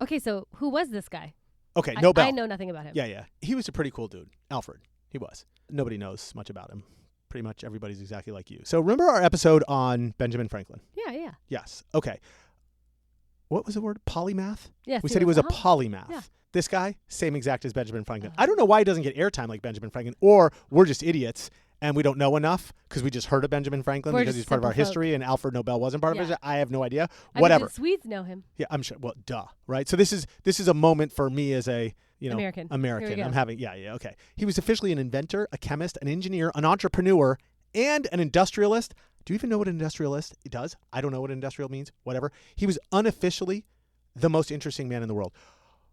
Okay, so who was this guy? Okay, Nobel. I know nothing about him. Yeah. He was a pretty cool dude. Alfred. He was. Nobody knows much about him. Pretty much everybody's exactly like you. So remember our episode on Benjamin Franklin? Yeah. Yes. Okay. What was the word? Polymath? Yes. We said he was a polymath. Yeah. This guy, same exact as Benjamin Franklin. I don't know why he doesn't get airtime like Benjamin Franklin, or we're just idiots and we don't know enough because we just heard of Benjamin Franklin because he's part of our history and Alfred Nobel wasn't part of it. I have no idea. Whatever. The Swedes know him. Yeah, I'm sure. Well, duh. Right? So this is a moment for me as a American. I'm having okay. He was officially an inventor, a chemist, an engineer, an entrepreneur, and an industrialist. Do you even know what an industrialist does? I don't know what industrial means. Whatever. He was unofficially the most interesting man in the world.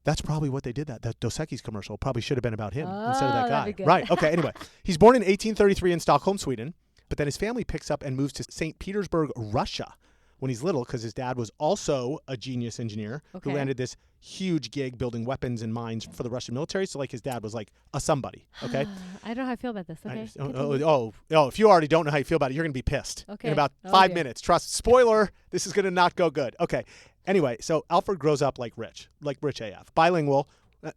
That's probably what they did. That Dos Equis commercial probably should have been about him instead of that guy. Right. Okay. Anyway, he's born in 1833 in Stockholm, Sweden, but then his family picks up and moves to St. Petersburg, Russia when he's little because his dad was also a genius engineer who landed this huge gig building weapons and mines for the Russian military. So like his dad was like a somebody. Okay. I don't know how I feel about this. Okay. If you already don't know how you feel about it, you're going to be pissed in about 5 minutes. Trust. Spoiler, this is going to not go good. Okay. Anyway, so Alfred grows up like rich AF. Bilingual,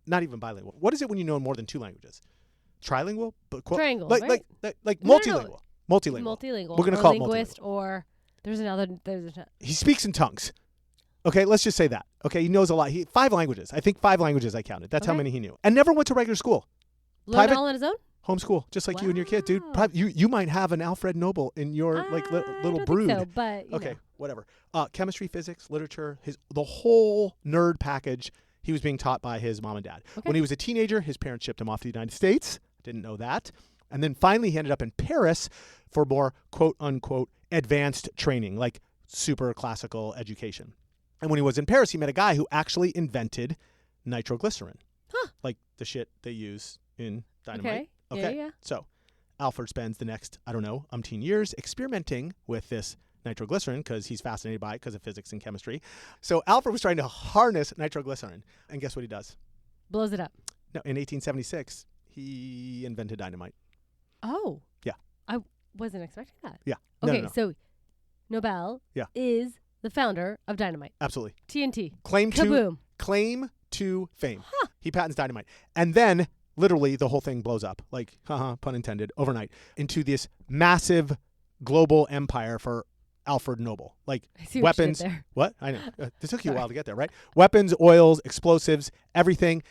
not even bilingual. What is it when you know more than two languages? Trilingual? Triangle, right? Like multilingual. No. Multilingual. We're going to call it linguist multilingual. or there's another. He speaks in tongues. Okay, let's just say that. Okay, he knows a lot. 5 languages. I think 5 languages I counted. That's how many he knew. And never went to regular school. Learned all on his own? Homeschool, just like you and your kid, dude. You might have an Alfred Nobel in your little brood. Think so, but okay, whatever. Chemistry, physics, literature, the whole nerd package. He was being taught by his mom and dad. Okay. When he was a teenager, his parents shipped him off to the United States. Didn't know that. And then finally, he ended up in Paris for more quote unquote advanced training, like super classical education. And when he was in Paris, he met a guy who actually invented nitroglycerin, like the shit they use in Dynamite. Okay. Yeah. So Alfred spends the next, umpteen years experimenting with this nitroglycerin because he's fascinated by it because of physics and chemistry. So Alfred was trying to harness nitroglycerin. And guess what he does? Blows it up. No, in 1876, he invented dynamite. Oh. Yeah. I wasn't expecting that. Yeah. Okay, No. so Nobel is the founder of Dynamite. Absolutely. TNT. Claim to fame. Huh. He patents dynamite. And then literally the whole thing blows up, like, pun intended, overnight, into this massive global empire for Alfred Nobel. Like weapons. What? I know. This took you a while to get there, right? Weapons, oils, explosives, everything.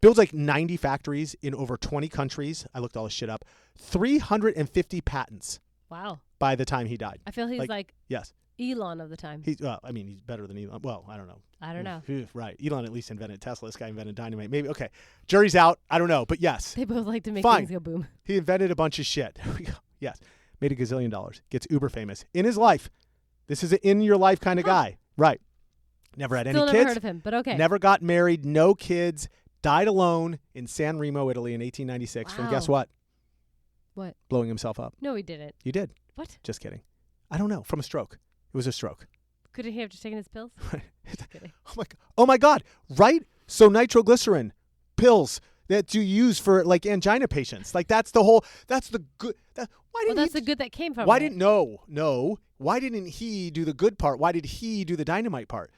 Builds like 90 factories in over 20 countries. I looked all this shit up. 350 patents. Wow. By the time he died. I feel he's like yes. Elon of the time. He's better than Elon. Well, I don't know. Right. Elon at least invented Tesla. This guy invented dynamite. Maybe. Okay. Jury's out. I don't know. But yes. They both like to make things go boom. He invented a bunch of shit. Yes. Made $1 gazillion. Gets uber famous in his life. This is an in your life kind of guy. Right. Never had any kids. Never heard of him, but okay. Never got married. No kids. Died alone in San Remo, Italy in 1896 from guess what? What? Blowing himself up. No, he didn't. You did. What? Just kidding. I don't know. From a stroke. It was a stroke. Couldn't he have just taken his pills? Just kidding. Oh my God. Right? So nitroglycerin pills that you use for like angina patients. Like that's the good. That's the good that came from it. No. Why didn't he do the good part? Why did he do the dynamite part?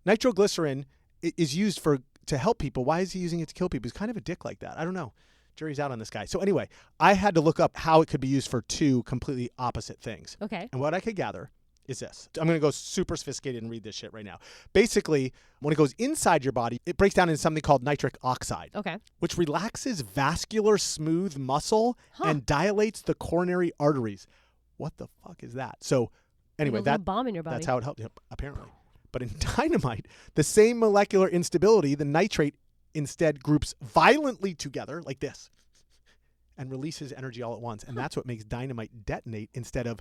Nitroglycerin is used to help people. Why is he using it to kill people? He's kind of a dick like that. I don't know. Jury's out on this guy. So anyway, I had to look up how it could be used for 2 completely opposite things. Okay. And what I could gather is this. I'm going to go super sophisticated and read this shit right now. Basically, when it goes inside your body, it breaks down into something called nitric oxide. Okay. Which relaxes vascular smooth muscle and dilates the coronary arteries. What the fuck is that? So anyway, that bomb in your body. That's how it helped, apparently. But in dynamite, the same molecular instability, the nitrate instead groups violently together like this and releases energy all at once. And that's what makes dynamite detonate instead of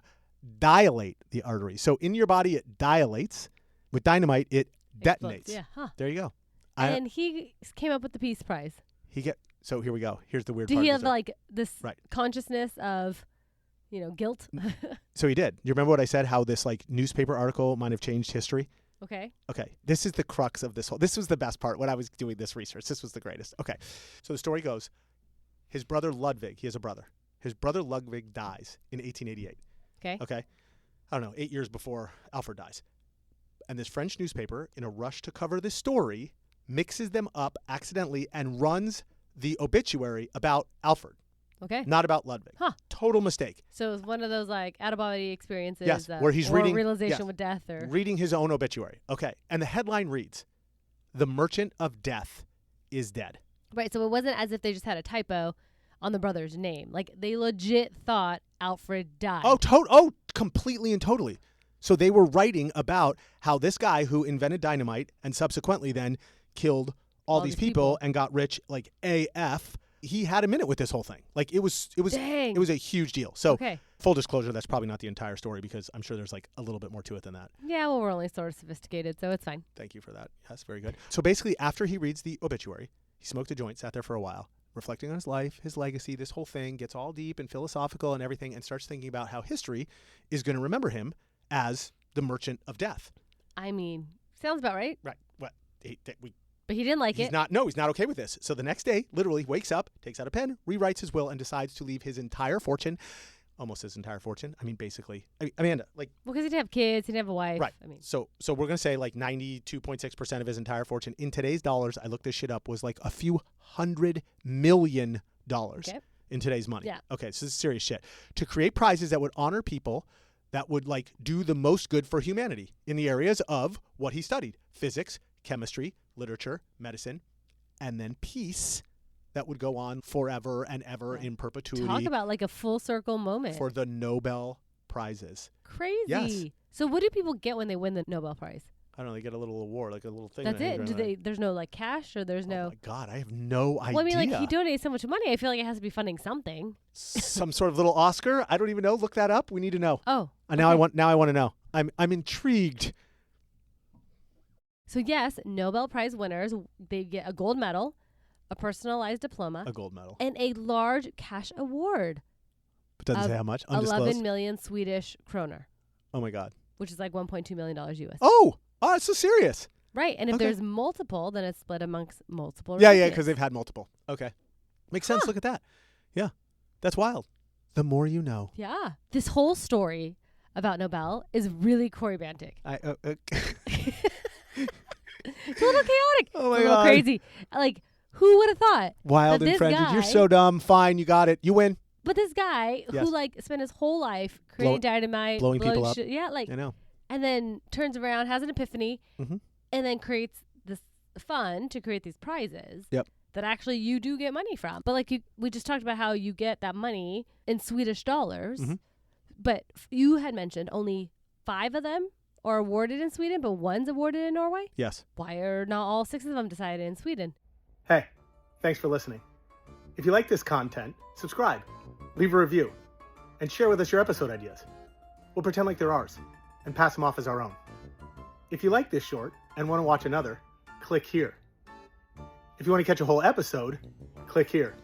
dilate the artery. So in your body, it dilates. With dynamite, it detonates. Yeah. Huh. There you go. And he came up with the Peace Prize. So here we go. Here's the weird part. Did he have like this consciousness of, guilt? So he did. You remember what I said? How this like newspaper article might have changed history? Okay. This is the crux of this whole. This was the best part when I was doing this research. This was the greatest. Okay. So the story goes, his brother Ludwig, he has a brother. His brother Ludwig dies in 1888. Okay. I don't know, 8 years before Alfred dies. And this French newspaper, in a rush to cover this story, mixes them up accidentally and runs the obituary about Alfred. Okay. Not about Ludwig. Huh. Total mistake. So it was one of those like out-of-body experiences. Yes, where he's reading. Realization with death. Or reading his own obituary. Okay. And the headline reads, "The Merchant of Death is dead." Right. So it wasn't as if they just had a typo on the brother's name. Like they legit thought Alfred died. Oh, completely and totally. So they were writing about how this guy who invented dynamite and subsequently then killed all these people and got rich like AF, he had a minute with this whole thing. Like it was a huge deal. So full disclosure, that's probably not the entire story because I'm sure there's like a little bit more to it than that. Yeah, well, we're only sort of sophisticated, so it's fine. Thank you for that. Yes, very good. So basically after he reads the obituary, he smoked a joint, sat there for a while, reflecting on his life, his legacy, this whole thing, gets all deep and philosophical and everything, and starts thinking about how history is going to remember him as the Merchant of Death. I mean, sounds about right. Right. What? But he didn't like it. He's not okay with this. So the next day, literally wakes up, takes out a pen, rewrites his will, and decides to leave his entire fortune, almost his entire fortune. I mean, basically, Amanda, like. Well, because he didn't have kids, he didn't have a wife. Right. I mean. So we're going to say like 92.6% of his entire fortune in today's dollars, I looked this shit up, was like a few $100 million in today's money. Yeah. Okay. So this is serious shit. To create prizes that would honor people that would like do the most good for humanity in the areas of what he studied: physics, chemistry, literature, medicine, and then peace that would go on forever and ever in perpetuity. Talk about like a full circle moment. For the Nobel Prizes. Crazy. Yes. So what do people get when they win the Nobel Prize? I don't know. They get a little award, like a little thing. That's it. There's no like cash or there's no. Oh my God, I have no idea. Well, I mean, like he donated so much money. I feel like it has to be funding something. Some sort of little Oscar. I don't even know. Look that up. We need to know. Oh. Now I want to know. I'm intrigued. So yes, Nobel Prize winners, they get a gold medal, a personalized diploma, a gold medal, and a large cash award. It doesn't say how much. Undisclosed. 11 million Swedish kroner. Oh my God. Which is like $1.2 million US. Oh, it's so serious. Right, and if there's multiple, then it's split amongst multiple. Yeah, because they've had multiple. Okay, makes sense. Look at that. Yeah, that's wild. The more you know. Yeah, this whole story about Nobel is really choreobantic. It's a little chaotic. Oh my God. A little crazy. Like, who would have thought? Wild and frenzied. You're so dumb. Fine, you got it. You win. But this guy who like spent his whole life creating dynamite, blowing people up. Like I know. And then turns around, has an epiphany, and then creates this fund to create these prizes. Yep. That actually you do get money from. But like we just talked about how you get that money in Swedish dollars. But you had mentioned only 5 of them are awarded in Sweden, but one's awarded in Norway? Yes. Why are not all 6 of them decided in Sweden? Hey, thanks for listening. If you like this content, subscribe, leave a review, and share with us your episode ideas. We'll pretend like they're ours and pass them off as our own. If you like this short and want to watch another, click here. If you want to catch a whole episode, click here.